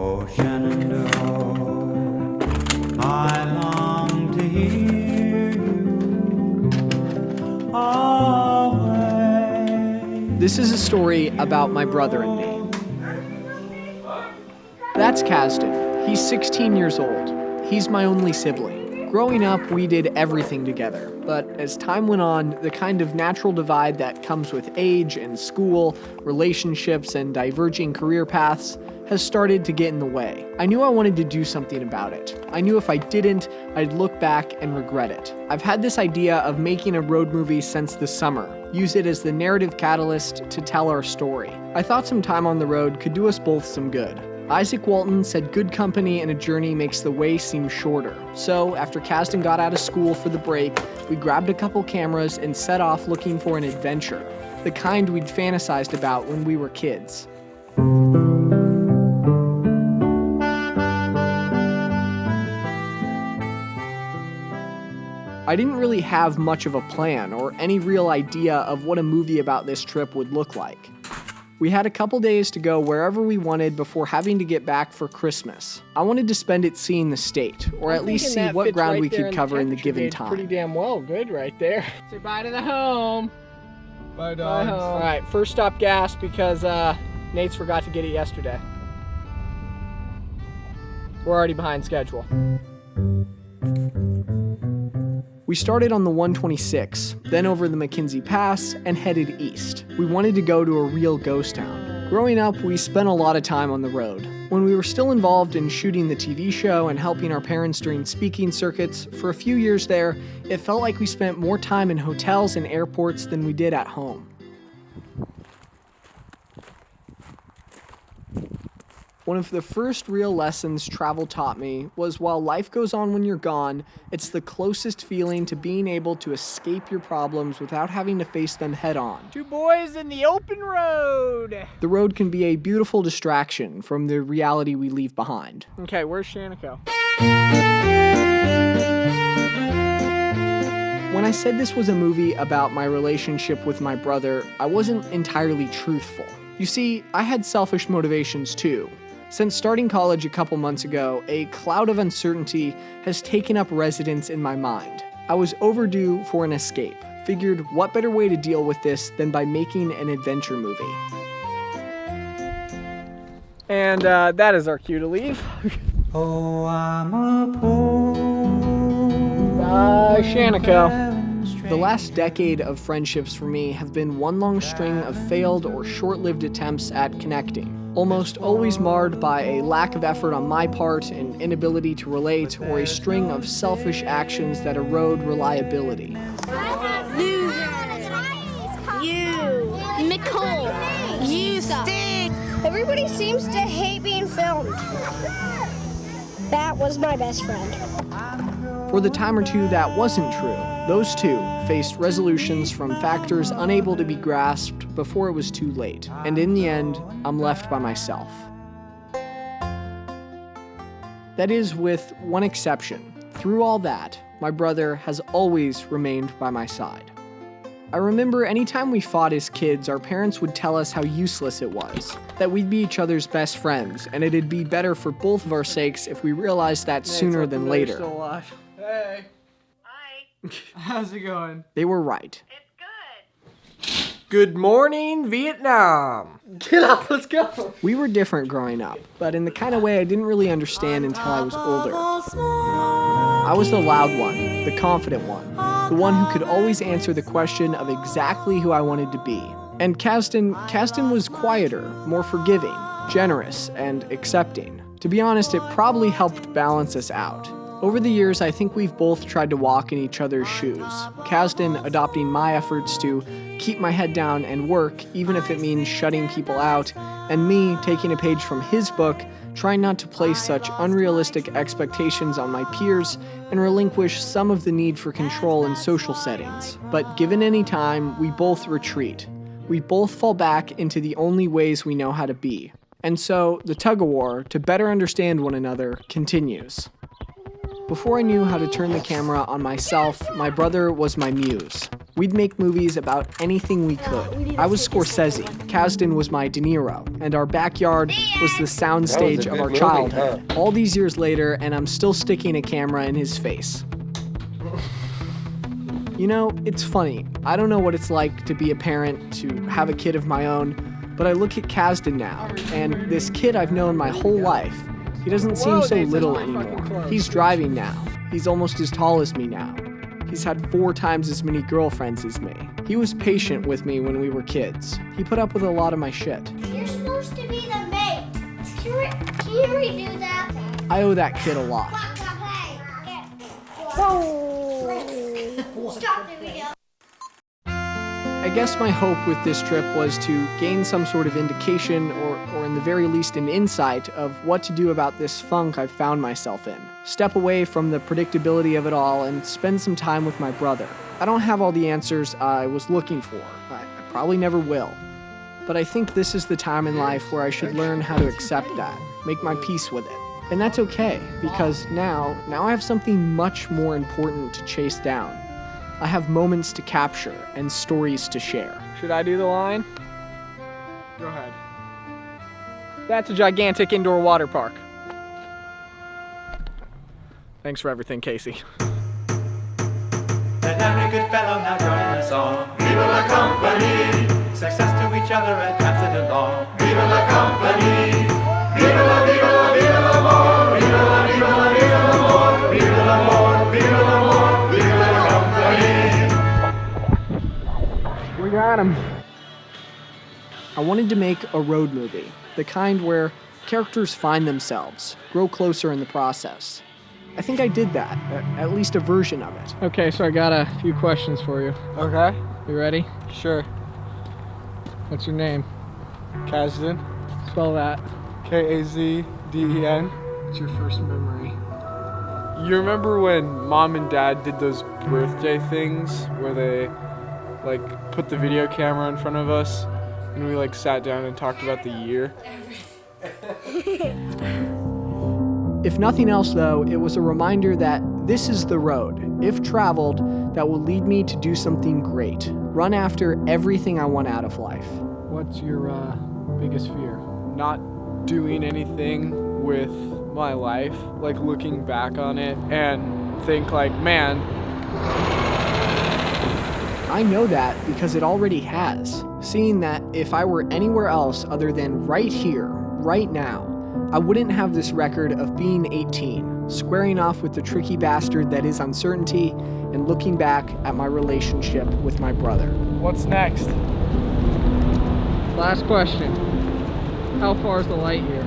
Oh, Shenandoah, I long to hear you always. This is a story about my brother and me. That's Kasdan. He's 16 years old. He's my only sibling. Growing up, we did everything together. But as time went on, the kind of natural divide that comes with age and school, relationships, and diverging career paths has started to get in the way. I knew I wanted to do something about it. I knew if I didn't, I'd look back and regret it. I've had this idea of making a road movie since the summer. Use it as the narrative catalyst to tell our story. I thought some time on the road could do us both some good. Isaac Walton said good company in a journey makes the way seem shorter. So, after Kasdan got out of school for the break, we grabbed a couple cameras and set off looking for an adventure, the kind we'd fantasized about when we were kids. I didn't really have much of a plan or any real idea of what a movie about this trip would look like. We had a couple days to go wherever we wanted before having to get back for Christmas. I wanted to spend it seeing the state, or at least see what ground we could cover in the given time. Pretty damn well, good right there. Say bye to the home. Bye, dogs. All right, first stop gas because Nate's forgot to get it yesterday. We're already behind schedule. We started on the 126, then over the McKenzie Pass, and headed east. We wanted to go to a real ghost town. Growing up, we spent a lot of time on the road. When we were still involved in shooting the TV show and helping our parents during speaking circuits, for a few years there, it felt like we spent more time in hotels and airports than we did at home. One of the first real lessons travel taught me was while life goes on when you're gone, it's the closest feeling to being able to escape your problems without having to face them head on. Two boys in the open road. The road can be a beautiful distraction from the reality we leave behind. Okay, where's Shanico? When I said this was a movie about my relationship with my brother, I wasn't entirely truthful. You see, I had selfish motivations too. Since starting college a couple months ago, a cloud of uncertainty has taken up residence in my mind. I was overdue for an escape. Figured what better way to deal with this than by making an adventure movie. And that is our cue to leave. Oh, I'm a poor Shanico. The last decade of friendships for me have been one long string of failed or short-lived attempts at connecting, almost always marred by a lack of effort on my part, an inability to relate, or a string of selfish actions that erode reliability. Loser! You! Nicole! You stink! Everybody seems to hate being filmed. That was my best friend. For the time or two that wasn't true, those two faced resolutions from factors unable to be grasped before it was too late. And in the end, I'm left by myself. That is, with one exception. Through all that, my brother has always remained by my side. I remember anytime we fought as kids, our parents would tell us how useless it was, that we'd be each other's best friends, and it'd be better for both of our sakes if we realized that sooner than later. Still alive. Hey. Hi. How's it going? They were right. It's good. Good morning, Vietnam. Get up, let's go. We were different growing up, but in the kind of way I didn't really understand until I was older. I was the loud one, the confident one, the one who could always answer the question of exactly who I wanted to be. And Kasdan was quieter, more forgiving, generous, and accepting. To be honest, it probably helped balance us out. Over the years, I think we've both tried to walk in each other's shoes. Kasdan adopting my efforts to keep my head down and work, even if it means shutting people out, and me taking a page from his book, trying not to place such unrealistic expectations on my peers and relinquish some of the need for control in social settings. But given any time, we both retreat. We both fall back into the only ways we know how to be. And so, the tug-of-war to better understand one another continues. Before I knew how to turn the camera on myself, my brother was my muse. We'd make movies about anything we could. I was Scorsese, Kasdan was my De Niro, and our backyard was the soundstage of our childhood. All these years later, and I'm still sticking a camera in his face. You know, it's funny. I don't know what it's like to be a parent, to have a kid of my own, but I look at Kasdan now, and this kid I've known my whole life, he doesn't seem so little anymore. He's driving now. He's almost as tall as me now. He's had 4 times as many girlfriends as me. He was patient with me when we were kids. He put up with a lot of my shit. You're supposed to be the mate. Can you redo that? I owe that kid a lot. Whoa. Stop the video. I guess my hope with this trip was to gain some sort of indication, or in the very least an insight, of what to do about this funk I've found myself in. Step away from the predictability of it all and spend some time with my brother. I don't have all the answers I was looking for. I probably never will. But I think this is the time in life where I should learn how to accept that, make my peace with it. And that's okay, because now I have something much more important to chase down. I have moments to capture and stories to share. Should I do the line? Go ahead. That's a gigantic indoor water park. Thanks for everything, Casey. Let every good fellow now join the song. Viva la company! Success to each other and pass it along. Viva la company! Viva la, viva la, viva l'amor! Viva la, viva la, viva l'amor! Viva l'amor! Viva l'amor! Viva la company! We got him. I wanted to make a road movie, the kind where characters find themselves, grow closer in the process. I think I did that, at least a version of it. Okay, so I got a few questions for you. Okay, You ready? sure. What's your name? Kasdan. Spell that. K-A-Z-D-E-N. What's your first memory? You remember when Mom and Dad did those birthday things where they like put the video camera in front of us and we like sat down and talked about the year? If nothing else, though, it was a reminder that this is the road, if traveled, that will lead me to do something great. Run after everything I want out of life. What's your biggest fear? Not doing anything with my life, like looking back on it and think like, man, I know that because it already has. Seeing that if I were anywhere else other than right here, right now, I wouldn't have this record of being 18, squaring off with the tricky bastard that is uncertainty, and looking back at my relationship with my brother. what's next? Last question. How far is the light here?